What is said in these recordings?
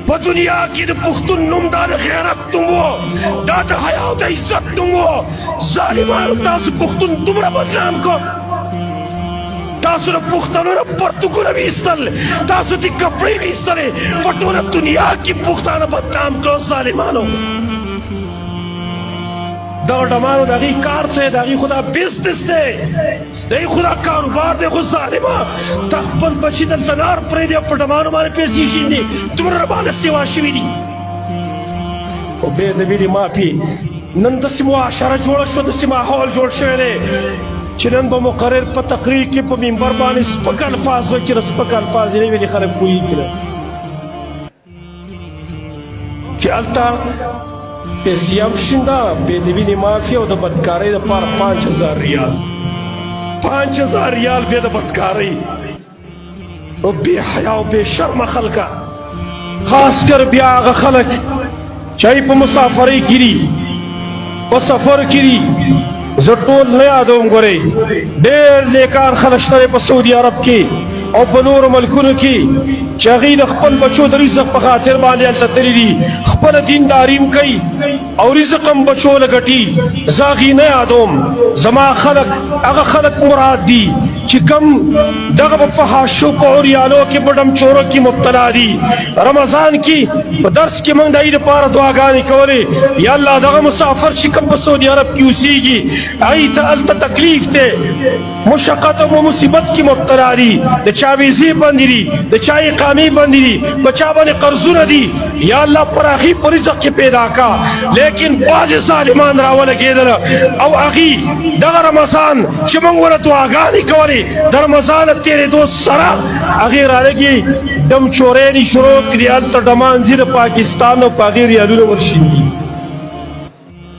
په دنیا کې د پښتون نوم دا د غیرت نوم و، دا د حیا او د عزت نوم و. ظالمانو تاسو پښتون دومره بدنام کو، تاسو د پښتنو نه پرتګونه ویستل، تاسو د کپړې ویستلې، په ټوله دنیا کې پښتانه بدنام کړو. ظالمانو دا ډمانو د هغې کار څه دی؟ د هغې خو دا بزنس دی، د هغې خو دا کاروبار دی. خو ظالمه تا خپل بچي دلته نار پرېږدي او په ډمانو باندې پیسې شیندي، دومره راباندې سیوا شوي دي. خو بې د ویلې مافي نن داسې معاشره جوړه شوه، داسې ماحول جوړ شوی دی چې نن به مقرر په تقریر کې په منبر باندې سپک الفاظ وایي چې د سپک الفاظ یې نه ویلي خلک پوهېږي نه چې هلته پیسې هم شینده، بې د وینې معافي او د بدکارۍ دپاره 5000 ریال، 5000 ریال بیا د بدکارۍ. او بې حیا او بې شرمه خلکه، خاص کر بیا هغه خلک چې په مسافرۍ کې دي، په سفر کې دي. زه ټول نه یادوم، ګورئ ډېر نیکان خلک شته په سعودي عرب کې او په نورو ملکونو کې چې هغوی د خپل بچو د رزق په خاطر باندې هلته تللي دي، خپله دینداري هم کوي او رزق هم بچو له ګټي. زه هغې نه یادوم، زما خلک هغه خلک مراد دي چې کم دغه په فحاشو په عریانو کې په ډمچورو کې مبتلا دي. رمضان کې په درس کې موږ د هغې دپاره دعاګانې کولې، یا الله دغه مسافر چې کوم په سعودي عرب کې اوسېږي هغوی ته هلته تکلیف دی، مشقت او مصیبت کې مبتلا دي، د چا ویزې بندې دي، د چا اقامې بندې دي، په چا باندې قرضونه دي. یا الله پر هغې په رزق کې پیدا کا. لیکن بعضې ظالمان راولګېدل او هغې دغه رمضان چې موږ ورته دعاګانې کولې د رمضان تېرېدو سره هغې رالګي ډمچورۍ شروع کړي، هلته ډمان ځي د پاکستان او په هغې ریالونه ورشیندي،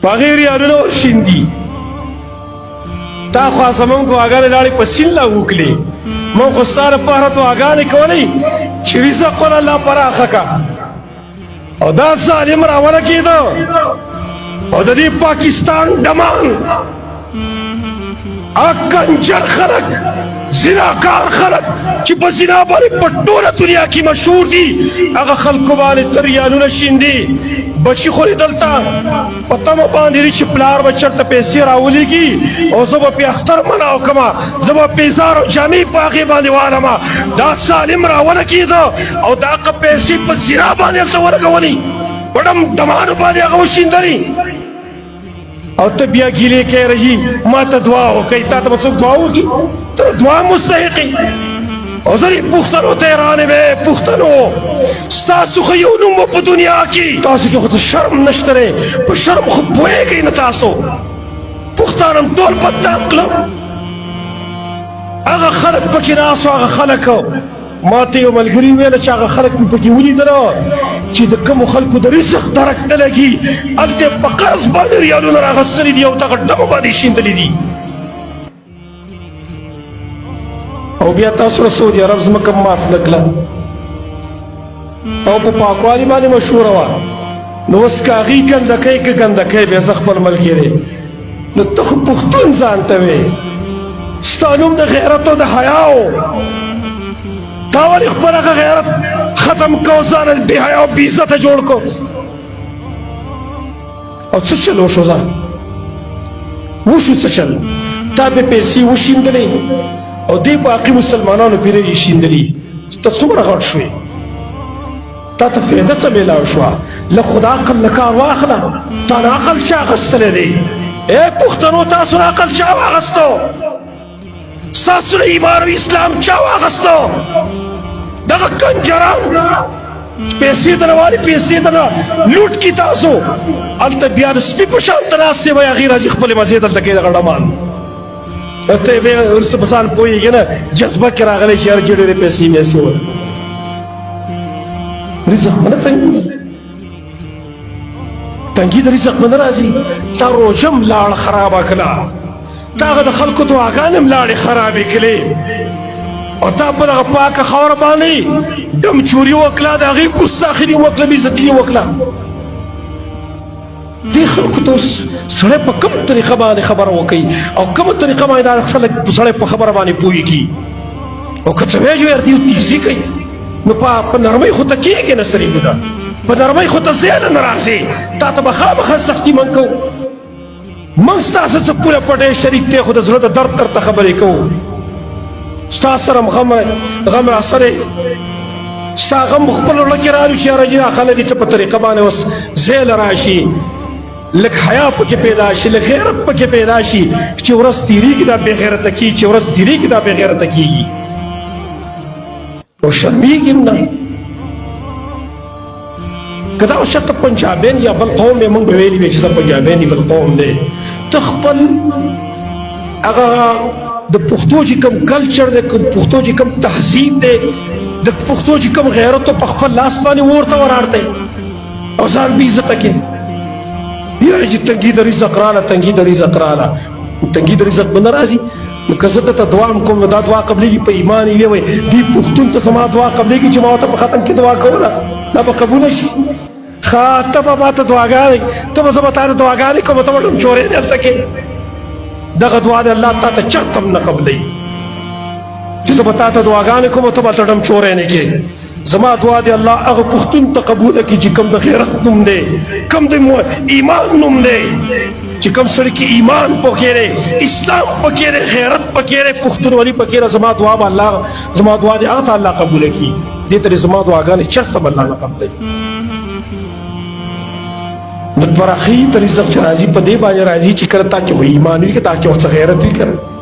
په هغې ریالونه ورشیندي. تا خو زموږ دعاګانې لاړې په سیند لا وکړې، موږ خو ستا لپاره دعاګانې کولې چې رزق ول الله پراخه کا. او دا ظالم راولګېده او د دې پاکستان ډمان کنجر خلک، زناکار خلک چې په زنا باندې په ټوله دنیا کې مشهور دي، هغه خلکو باندې ته ریالونه شیندي. بچي خو یې دلته په تمه باندې دي چې پلار به چېرته پیسې راولېږي او زه به پې اختر منعه کړمه، زه به پیزار او جامې په هغې باندې والمه. دا ظالم راولګېده او د هغه پیسې په زنا باندې هلته ولګولې، په ډمانو باندې هغه وشیندلې. او ته بیا ګیلې کوې رهي ما ته دعا وکړئ، تا ته به څوک دعا وکړي؟ ته دعا مستحق یې. او زه دې پښتنو ته حیران یم، پښتنو ستاسو خو یو نوم و په دنیا کې، تاسو کې خو ته شرم نشته دی، په شرم خو پوهېږئ نه تاسو. پښتانم ټول بدنام کړم، هغه خلک پکې ناست، هغه خلک ما ته یو ملګري ویله چې هغه خلک مې پکې ولیدله چې د کومو خلکو د رزق درک نه لګي، هلته یې په قرض باندې ریالونه راغستلي دي او دغه ډمو باندې شیندلي دي. او بیا تاسو د سعودي عرب ځمکه معاف نه کړه او په پاکوالي باندې مشهوره وه. نو اوس که هغې ګندکۍ که ګندکۍ بیا زه خپل ملګری، نو ته خو پښتون ځان ته وې، ستا نوم د غیرت او د حیا و، تا ولې خپل هغه غیرت ختم کو، ځان بې حیا او بې عزته جوړ کو؟ او څه چل وشو؟ ځه وشو څه چل؟ تا به پیسې وشیندلې او دې باقي مسلمانانو پرې یې شیندلي، ته څومره غټ شوې؟ تا ته فایده څه میلاو شوه؟ له خدا عقل له کار واخله، تا نه عقل چا اخیستلی دی؟ ای پښتنو تاسو نه عقل چا واخیستو؟ ستاسو نه ایمان او اسلام چا واخیستو؟ دغه کنجران پیسې درنه والي، پیسې درنه لوټ کي تاسو، هلته بیا د سپي په شان ته ناست دی، وایي هغې راځي خپلې مزې دلته کوي دغه ډمان. ته یې بیا وروسته په ځان پوهېږې نه، جذبه کې راغلی چې هر چې ډېرې پیسې مې اچولې. رزق به نه تنګي، تنګي د رزق به نه راځي. تا روژه م لاړه خرابه کړه، تا هغه د خلکو دعاګانې م لاړې خرابې کړې، او تا په دغه پاکه خاوره باندې ډمچوري وکړه، د هغې ګستاخي دې وکړه، بېعزتي دې وکړه. دې خلکو ته اوس سړی په کوم طریقه باندې خبره وکوي او کومه طریقه باندې دا خلک سړی په خبره باندې پوهېږي؟ او که څه ویل یو تیزي کوي، نو په نرمۍ خو ته کېږې نه سړي ده په نرمۍ خو ته زیاده نه راځې تا ته به خامخا سختي من کوو موږ ستاسو څه پوره پټی شریک دی خو د زړه د درد درته خبرې کوو ستا سره غم را سره ستا غم خپل زړه کې رالو چې یاره دا خلک دې څه په طریقه باندې اوس ځای له راشي لږ حیا پکې پیدا شي لږ غیرت پکې پیدا شي چې ورځ تېرېږي دا بې غیرته کېږي چې ورځ تېرېږي دا بې غیرته کېږي او شرمېږي هم نه که دا شرط پنجابین یا بل قوم دی موږ به ویلي وي چې زه پنجابین بل قوم دی ته خپل هغه د پښتو چې کوم کلچر دی پښتو چې کوم تهذیب دی د پښتو چې کوم غیرت په خپل لاس باندې ورته ورارتی او ځان بې عزته کې یاره چې تنګي د رزق راله تنګي د رزق راله تنګي د رزق به نه راځي نو که زه درته دعا هم کوم نو دا دعا قبلېږي په ایمان یې وی دې پښتون ته زما دعا قبلېږي چې ما ورته په ختم کې دعا کوله دا به قبوله شي ښه ته به ماته دعاګانې ته به زه به تا ته دعاګانې کوم ته به ډمچورې دلته کې دغه دعا د الله تا ته چرته هم نه قبلوي چې زه به تا ته دعاګانې کوم ته به ته ډمچورې نه کې زما دعا دی الله هغه پښتون ته قبوله کړي چې کوم د غیرت نوم دی کوم د ایمان نوم دی چې کوم سړي کې ایمان پکې دی اسلام پکې دی غیرت پکې دی پښتونولي پکې دی زما دعا به الله زما دعا دی هغه ته الله قبوله کړي دې ته زما دعاګانې چرته به الله نه قبلوي نو پراخي ته رزق چې راځي په دې باندې راځي چې کله تا کې ایمان وي که تا کې ورڅه غیرت وي که